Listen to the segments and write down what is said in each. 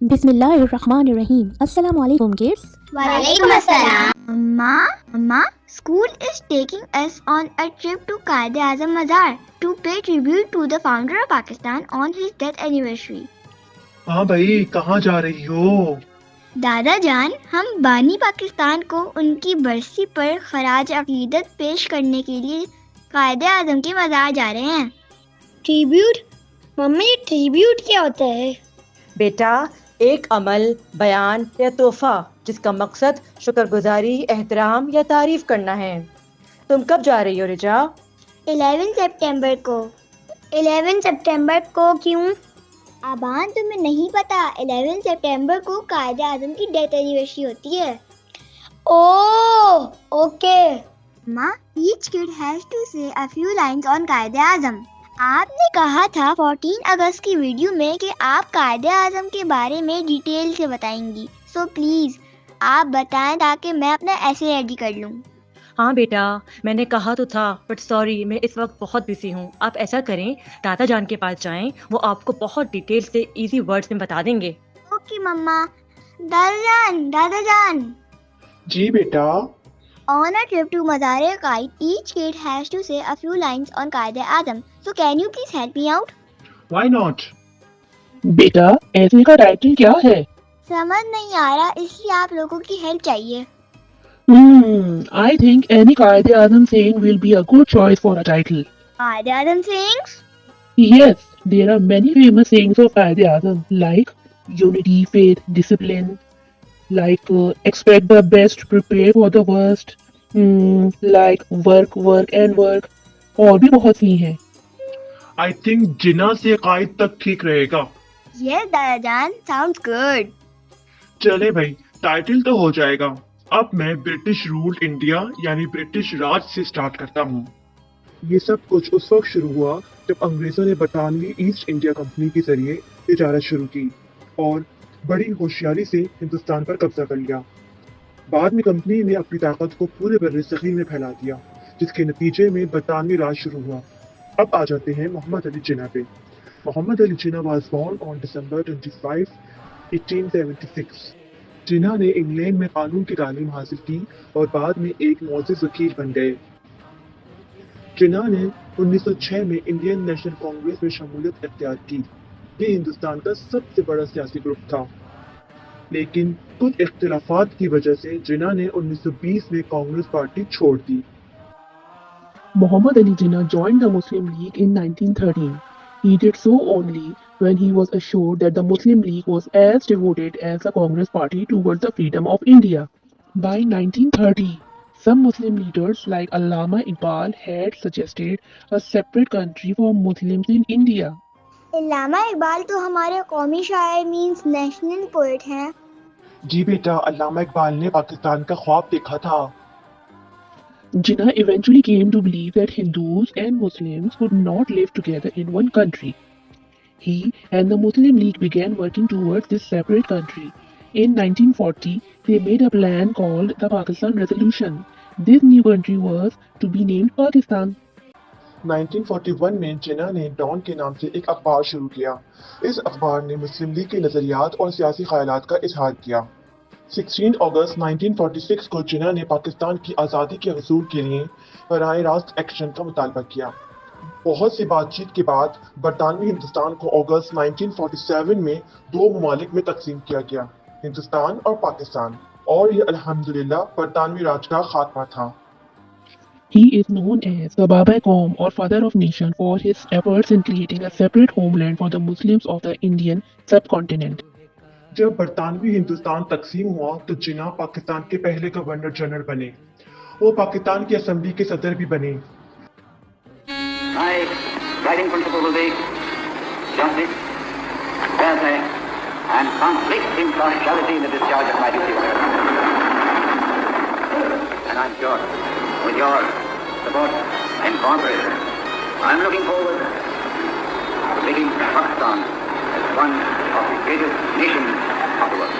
Bismillahirrahmanirrahim. Assalamu alaikum kids. Walaikum assalam. Amma, school is taking us on a trip to Quaid-e-Azam Mazar to pay tribute to the founder of Pakistan on his death anniversary. ہاں بھائی کہاں جا رہی ہو؟ دادا جان، ہم بانی پاکستان کو ان کی برسی پر خراج عقیدت پیش کرنے کے لیے قائد اعظم کے مزار جا رہے ہیں۔ ٹریبیوٹ؟ ممی، ٹریبیوٹ کیا ہوتا ہے؟ بیٹا، ایک عمل، بیان یا تحفہ جس کا مقصد شکر گزاری، احترام یا تعریف کرنا ہے۔ تم کب جا رہی ہو رجا؟ 11 سپٹمبر کو۔ 11 سپٹمبر کو کیوں؟ آبان تمہیں نہیں پتا 11 سپٹمبر کو قائد اعظم کی ڈیتھ اینیورسری ہوتی ہے۔ اوہ اوکے۔ ماں، each kid has to say a few lines on Quaid Azam. آپ نے کہا تھا 14 اگست کی ویڈیو میں کہ آپ قائد اعظم کے بارے میں ڈیٹیل سے بتائیں گی، سو پلیز آپ بتائیں تاکہ میں اپنا ایسے ریڈی کر لوں۔ ہاں بیٹا، میں نے کہا تو تھا، بٹ سوری، میں اس وقت بہت بزی ہوں۔ آپ ایسا کریں، دادا جان کے پاس جائیں، وہ آپ کو بہت ڈیٹیل سے ایزی ورڈز میں بتا دیں گے۔ اوکے مما۔ دادا جان۔ جی بیٹا۔ On a trip to Mazar-e-Qaid, each kid has to say a few lines on Quaid-e-Azam. So can you please help me out? Why not? بیٹا، ایسے کا ٹائٹل کیا ہے؟ سمجھ نہیں آ رہا، اس لیے آپ لوگوں کی ہیلپ چاہیے۔ I think any Quaid Azam saying will be a good choice for a title. Quaid Azam sayings؟ Yes, there are many famous sayings of Quaid Azam like unity, faith, discipline, like expect the best, prepare for the worst, like work and work، اور بھی بہت سی ہیں۔ I think جنا سے قائد تک ٹھیک رہے گا۔ Yes دادا جان، sounds good۔ چلے بھائی، ٹائٹل تو ہو جائے گا۔ اب میں برٹش رولڈ انڈیا یعنی برٹش راج سے سٹارٹ کرتا ہوں۔ یہ سب کچھ اس وقت شروع ہوا جب انگریزوں نے برطانوی ایسٹ انڈیا کمپنی کے ذریعے تجارت شروع کی اور بڑی ہوشیاری سے ہندوستان پر قبضہ کر لیا۔ بعد میں کمپنی نے اپنی طاقت کو پورے بر صغیر میں پھیلا دیا، جس کے نتیجے میں برطانوی راج شروع ہوا۔ اب آ جاتے ہیں محمد علی جناح پہ۔ محمد Ali Jinnah was born on December 25, 1876۔ جناح نے انگلینڈ میں قانون کی تعلیم حاصل کی اور بعد میں ایک معزز وکیل بن گئے۔ جناح نے 1906 میں انڈین نیشنل کانگریس میں شمولیت اختیار کی۔ یہ ہندوستان کا سب سے بڑا سیاسی گروپ تھا، لیکن کچھ اختلافات کی وجہ سے جناح نے 1920 میں کانگریس پارٹی چھوڑ دی۔ Muhammad Ali Jinnah joined the Muslim League in 1913. He did so only when he was assured that the Muslim League was as devoted as the Congress Party towards the freedom of India. By 1930, some Muslim leaders like Allama Iqbal had suggested a separate country for Muslims in India. علامہ اقبال تو ہمارے قومی شاعر means national poet ہیں۔ جی بیٹا، علامہ اقبال نے پاکستان کا خواب دیکھا تھا۔ Jinnah eventually came to believe that Hindus and Muslims could not live together in one country. He and the Muslim League began working towards this separate country. In 1940, they made a plan called the Pakistan Resolution. This new country was to be named Pakistan. 1941 میں جناح نے Dawn کے نام سے ایک اخبار شروع کیا۔ اس اخبار نے مسلم لیگ کے نظریات اور سیاسی خیالات کا اظہار کیا۔ 16 اگست 1946 کو جناح نے پاکستان کی آزادی کے حصول کے لیے براہ راست ایکشن کا مطالبہ کیا۔ بہت سی بات چیت کے بعد برطانوی ہندوستان کو اگست 1947 میں دو ممالک میں تقسیم کیا گیا، ہندوستان اور پاکستان، اور یہ الحمدللہ برطانوی راج کا خاتمہ تھا۔ He is known as the Baba-e-Qaum or Father of Nation for his efforts in creating a separate homeland for the Muslims of the Indian subcontinent. جب برطانوی ہندوستان تقسیم ہوا تو جناح پاکستان کے پہلے گورنر جنرل بنے۔ وہ پاکستان کی اسمبلی کے صدر بھی بنے۔ My guiding principle will be justice, fair play, and complete impartiality in the discharge of my duty. And I'm sure, with your support and cooperation, I'm looking forward to making Pakistan as one of the greatest nations of the world.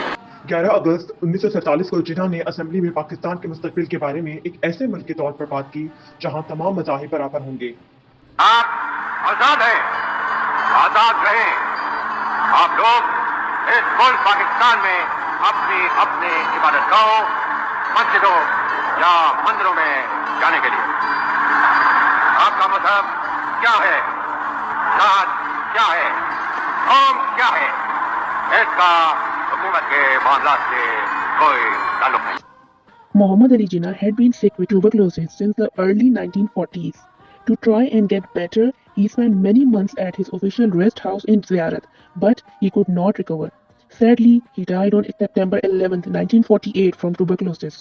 11 اگست 1947 کو جناح نے assembly میں پاکستان کے مستقبل کے بارے میں ایک ایسے ملک کے طور پر بات کی جہاں تمام مذاہب برابر ہوں گے۔ آپ آزاد ہیں، آزاد رہیں۔ آپ لوگ اس ملک پاکستان میں اپنی اپنی عبادت گاہوں، مسجدوں یا مندروں میں جانے کے لیے۔ آپ کا مذہب کیا ہے، ذات کیا ہے، قوم کیا ہے، اس کا حکومت کے معاملات سے کوئی تعلق نہیں۔ Muhammad Ali Jinnah had been sick with tuberculosis since the early 1940s. To try and get better, he spent many months at his official rest house in Ziyarat, but he could not recover. Sadly, he died on September 11, 1948 from tuberculosis.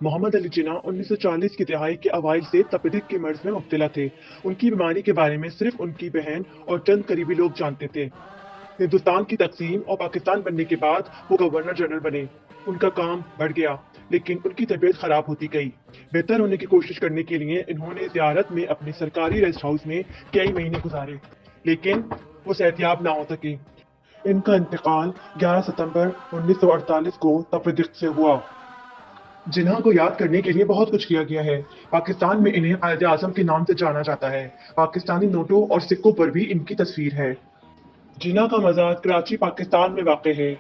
محمد علی جناح 1940 کی دہائی کے اوائل سے تپیدق کے مرض میں مبتلا تھے۔ ان کی بیماری کے بارے میں صرف ان کی بہن اور چند قریبی لوگ جانتے تھے۔ ہندوستان کی تقسیم اور پاکستان بننے کے بعد وہ گورنر جنرل بنے۔ ان کا کام بڑھ گیا، لیکن ان کی طبیعت خراب ہوتی گئی۔ بہتر ہونے کی کوشش کرنے کے لیے انہوں نے زیارت میں اپنے سرکاری ریسٹ ہاؤس میں کئی مہینے گزارے، لیکن وہ صحتیاب نہ ہو سکے۔ ان کا انتقال 11 ستمبر 1948 کو تپیدق سے ہوا۔ جناح کو یاد کرنے کے لیے بہت کچھ کیا گیا ہے۔ پاکستان میں انہیں قائد اعظم کے نام سے جانا جاتا ہے۔ پاکستانی نوٹوں اور سکوں پر بھی ان کی تصویر ہے۔ جناح کا مزار کراچی، پاکستان میں واقع ہے۔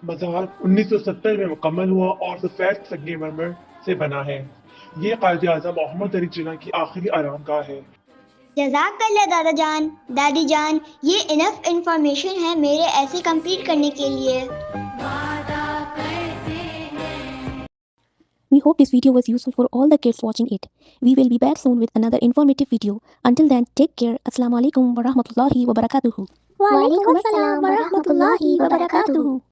مزار 1970 میں مکمل ہوا اور سفید سنگ مرمر سے بنا ہے۔ یہ قائد اعظم محمد علی جناح کی آخری آرام گاہ ہے۔ جزاک اللہ دادا جان، دادی جان، یہ انف انفارمیشن ہے میرے ایسے کمپلیٹ کرنے کے لیے۔ We hope this video was useful for all the kids watching it. We will be back soon with another informative video. Until then, take care. Assalamu alaikum wa rahmatullahi wa barakatuhu. وعلیکم السلام ورحمۃ اللہ وبرکاتہ۔